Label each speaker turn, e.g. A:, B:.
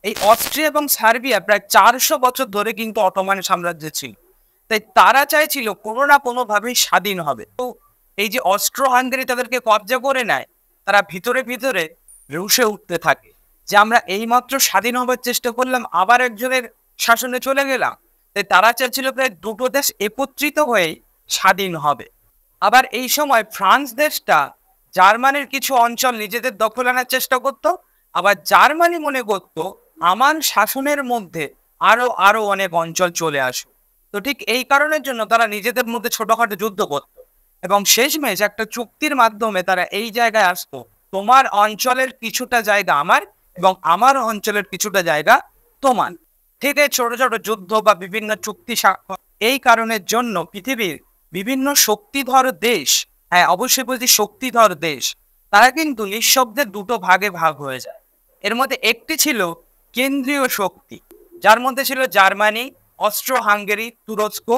A: এই অস্ট্রিয়া এবং সার্বিয়া প্রায় 400 বছর ধরে কিন্তু অটোমান সাম্রাজ্য ছিল। তাই তারা চাইছিল কোনো না কোনোভাবেই স্বাধীন হবে। তো এই যে অস্ট্রো হাঙ্গেরি তাদেরকে কব্জা করে নেয়, তারা ভিতরে ভিতরে রুষে উঠতে থাকে যে আমরা এইমাত্র স্বাধীন হবার চেষ্টা করলাম, আবার একজনের শাসনে চলে গেলাম। তাই তারা চাইছিল প্রায় দুটো দেশ একত্রিত হয়ে স্বাধীন হবে। আবার এই সময় ফ্রান্স দেশটা জার্মানির কিছু অঞ্চল নিজেদের দখল আনার চেষ্টা করত। আবার জার্মানি মনে করত আমার শাসনের মধ্যে আরো আরো অনেক অঞ্চল চলে আসুক। তো ঠিক এই কারণের জন্য তারা নিজেদের মধ্যে ছোটখাটো যুদ্ধ করত এবং শেষমেশ একটা চুক্তির মাধ্যমে তারা এই জায়গায় আসতো, তোমার অঞ্চলের কিছুটা জায়গা আমার এবং আমার অঞ্চলের কিছুটা জায়গা তোমার। ঠিক এই ছোট ছোট যুদ্ধ বা বিভিন্ন চুক্তি স্বাক্ষর, এই কারণের জন্য পৃথিবীর বিভিন্ন শক্তিধর দেশ, হ্যাঁ অবশ্যই বলছি শক্তিধর দেশ, তারা কিন্তু নিঃশব্দে দুটো ভাগে ভাগ হয়ে যায়। এর মধ্যে একটি ছিল কেন্দ্রীয় শক্তি, যার মধ্যে ছিল জার্মানি, অস্ট্রো হাঙ্গেরি, তুরস্ক